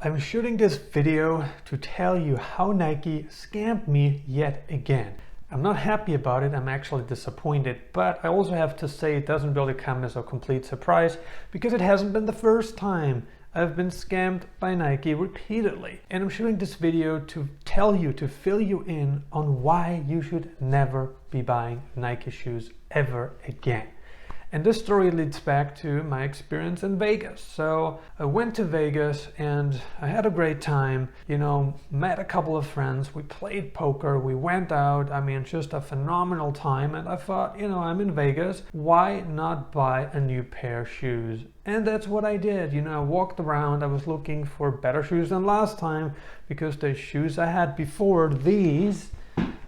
I'm shooting this video to tell you how Nike scammed me yet again. I'm not happy about it, I'm actually disappointed, but I also have to say it doesn't really come as a complete surprise because it hasn't been the first time I've been scammed by Nike repeatedly. And I'm shooting this video to tell you, to fill you in on why you should never be buying Nike shoes ever again. And this story leads back to my experience in Vegas. So I went to Vegas and I had a great time, met a couple of friends, we played poker, we went out, just a phenomenal time. And I thought, I'm in Vegas, why not buy a new pair of shoes? And that's what I did. I walked around, I was looking for better shoes than last time because the shoes I had before these,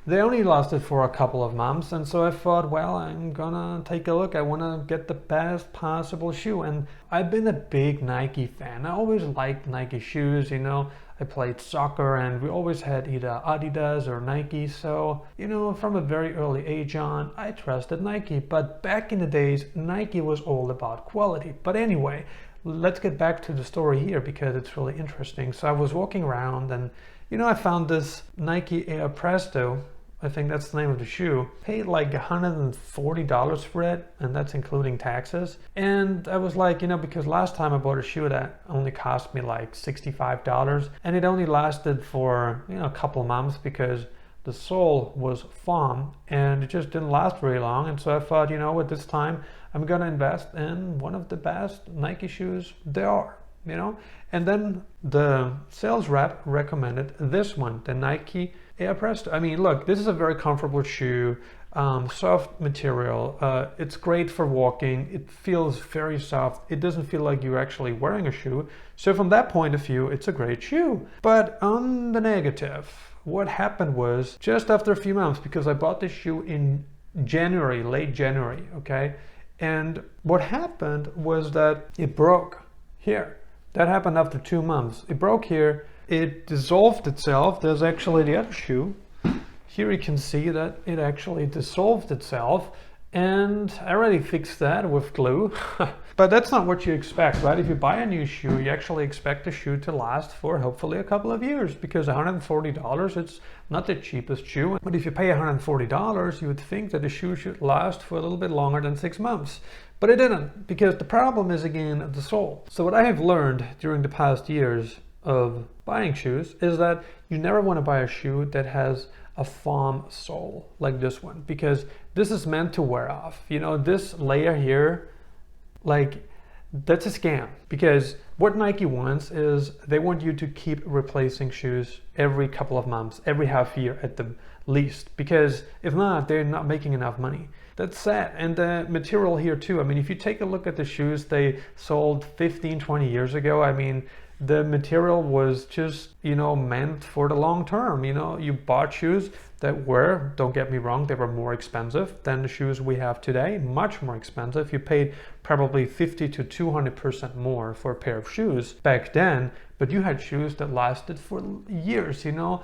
they only lasted for a couple of months, and so I thought, well, I'm gonna take a look. I wanna get the best possible shoe, and I've been a big Nike fan. I always liked Nike shoes, I played soccer and we always had either Adidas or Nike, so, from a very early age on, I trusted Nike. But back in the days, Nike was all about quality. But anyway, let's get back to the story here because it's really interesting. So I was walking around and, I found this Nike Air Presto. I think that's the name of the shoe. Paid like $140 for it, and that's including taxes. And I was like, because last time I bought a shoe that only cost me like $65, and it only lasted for a couple of months because the sole was foam and it just didn't last very long. And so I thought, at this time I'm gonna invest in one of the best Nike shoes there are. And then the sales rep recommended this one, the Nike Air Presto. Look, this is a very comfortable shoe, soft material. It's great for walking. It feels very soft. It doesn't feel like you're actually wearing a shoe. So from that point of view, it's a great shoe. But on the negative, what happened was just after a few months, because I bought this shoe in January, late January, okay? And what happened was that it broke here. That happened after 2 months. It broke here, it dissolved itself. There's actually the other shoe. Here you can see that it actually dissolved itself, and I already fixed that with glue. But that's not what you expect, right? If you buy a new shoe, you actually expect the shoe to last for hopefully a couple of years, because $140, it's not the cheapest shoe. But if you pay $140, you would think that the shoe should last for a little bit longer than 6 months. But it didn't, because the problem is, again, the sole. So what I have learned during the past years of buying shoes is that you never want to buy a shoe that has a foam sole like this one, because this is meant to wear off. This layer here, that's a scam, because what Nike wants is they want you to keep replacing shoes every couple of months, every half year at the least, because if not, they're not making enough money. That's sad. And the material here too, if you take a look at the shoes they sold 15, 20 years ago, the material was just, meant for the long term. You bought shoes that were, don't get me wrong, they were more expensive than the shoes we have today, much more expensive. You paid probably 50 to 200% more for a pair of shoes back then, but you had shoes that lasted for years,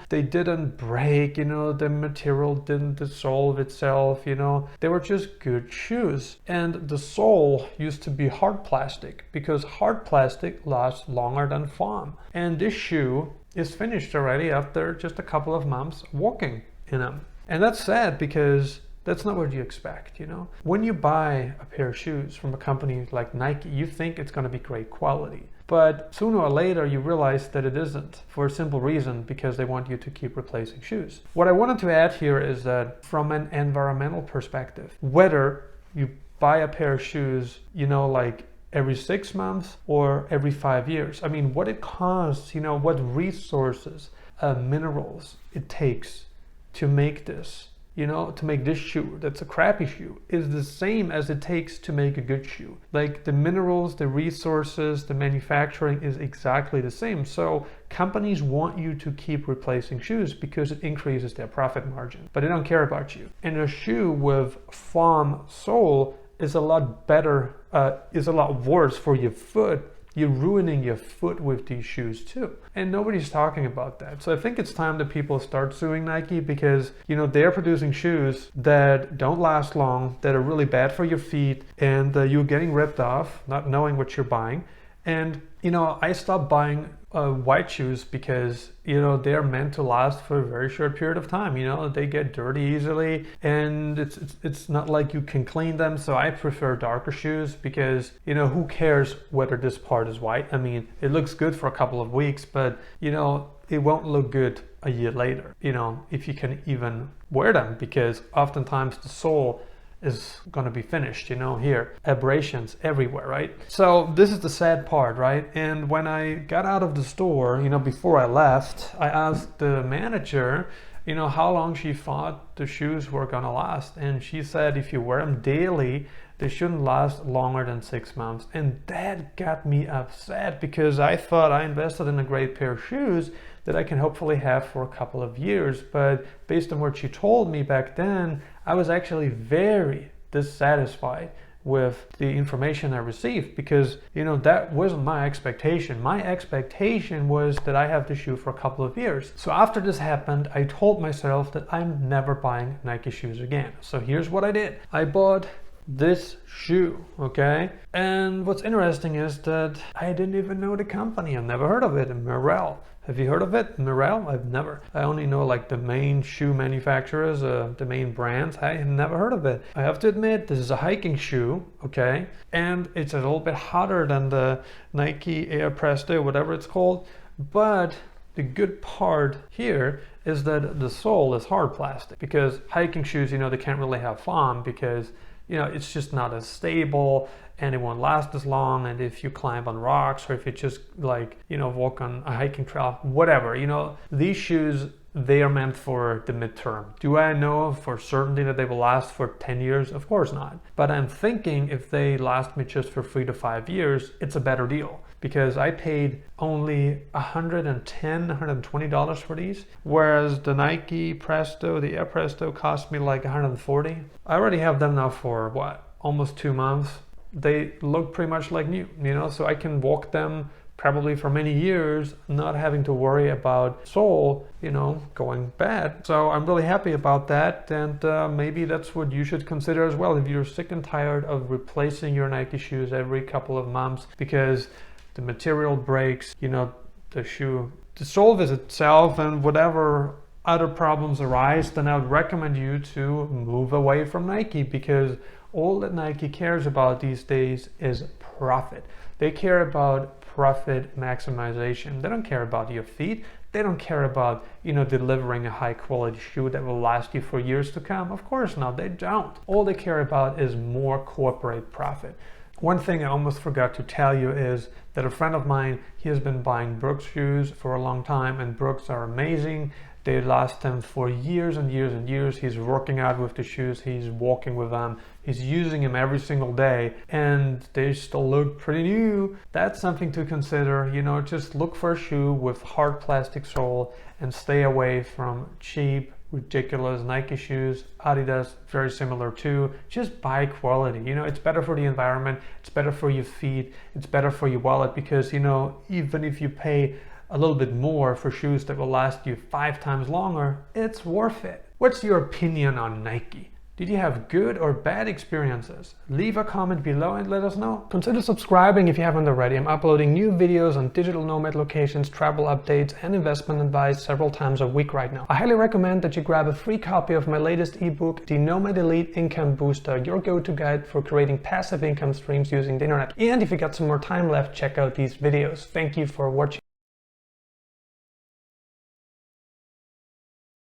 They didn't break, the material didn't dissolve itself, They were just good shoes. And the sole used to be hard plastic, because hard plastic lasts longer than foam. And this shoe is finished already after just a couple of months walking in them. And that's sad, because that's not what you expect, When you buy a pair of shoes from a company like Nike, you think it's going to be great quality. But sooner or later, you realize that it isn't, for a simple reason, because they want you to keep replacing shoes. What I wanted to add here is that from an environmental perspective, whether you buy a pair of shoes, every 6 months or every 5 years, what it costs, what resources, minerals it takes to make this, to make this shoe that's a crappy shoe, is the same as it takes to make a good shoe. Like the minerals, the resources, the manufacturing is exactly the same. So companies want you to keep replacing shoes because it increases their profit margin, but they don't care about you. And a shoe with foam sole is a lot better, is a lot worse for your foot. You're ruining your foot with these shoes too. And nobody's talking about that. So I think it's time that people start suing Nike, because, they're producing shoes that don't last long, that are really bad for your feet, and you're getting ripped off, not knowing what you're buying. And, I stopped buying white shoes because, you know, they're meant to last for a very short period of time. You know, they get dirty easily, and it's not like you can clean them. So I prefer darker shoes because, you know, who cares whether this part is white? I mean, it looks good for a couple of weeks, but, you know, it won't look good a year later, you know, if you can even wear them, because oftentimes the sole is going to be finished, you know, here, abrasions everywhere, right? So this is the sad part, right? And when I got out of the store, you know, before I left, I asked the manager, you know, how long she thought the shoes were going to last. And she said if you wear them daily, they shouldn't last longer than 6 months. And that got me upset because I thought I invested in a great pair of shoes that I can hopefully have for a couple of years. But based on what she told me back then, I was actually very dissatisfied with the information I received because, you know, that wasn't my expectation. My expectation was that I have the shoe for a couple of years. So after this happened, I told myself that I'm never buying Nike shoes again. So here's what I did. I bought this shoe, okay? And what's interesting is that I didn't even know the company. I've never heard of it. Merrell. Have you heard of it? Merrell? I've never. I only know like the main shoe manufacturers, the main brands. I have never heard of it. I have to admit, this is a hiking shoe, okay? And it's a little bit hotter than the Nike Air Presto, whatever it's called. But the good part here is that the sole is hard plastic, because hiking shoes, you know, they can't really have foam because, you know, it's just not as stable and it won't last as long. And if you climb on rocks or if you just like, you know, walk on a hiking trail, whatever, you know, these shoes, they are meant for the midterm. Do I know for certainty that they will last for 10 years? Of course not. But I'm thinking if they last me just for 3 to 5 years, it's a better deal, because I paid only $110, $120 for these, whereas the Nike Presto, the Air Presto, cost me like $140. I already have them now for what, almost 2 months. They look pretty much like new, you know, so I can walk them probably for many years, not having to worry about sole, you know, going bad. So I'm really happy about that, and maybe that's what you should consider as well if you're sick and tired of replacing your Nike shoes every couple of months because the material breaks, you know, the shoe dissolves itself and whatever other problems arise, then I would recommend you to move away from Nike, because all that Nike cares about these days is profit. They care about profit maximization. They don't care about your feet. They don't care about, you know, delivering a high quality shoe that will last you for years to come. Of course not, they don't. All they care about is more corporate profit. One thing I almost forgot to tell you is that a friend of mine, he has been buying Brooks shoes for a long time, and Brooks are amazing. They last him for years and years and years. He's working out with the shoes, he's walking with them, he's using them every single day, and they still look pretty new. That's something to consider. You know, just look for a shoe with hard plastic sole and stay away from cheap, ridiculous Nike shoes. Adidas, very similar too. Just buy quality. You know, it's better for the environment, it's better for your feet, it's better for your wallet, because, you know, even if you pay a little bit more for shoes that will last you 5 times longer, it's worth it. What's your opinion on Nike? Did you have good or bad experiences? Leave a comment below and let us know. Consider subscribing if you haven't already. I'm uploading new videos on digital nomad locations, travel updates, and investment advice several times a week right now. I highly recommend that you grab a free copy of my latest ebook, The Nomad Elite Income Booster, your go-to guide for creating passive income streams using the internet. And if you got some more time left, check out these videos. Thank you for watching.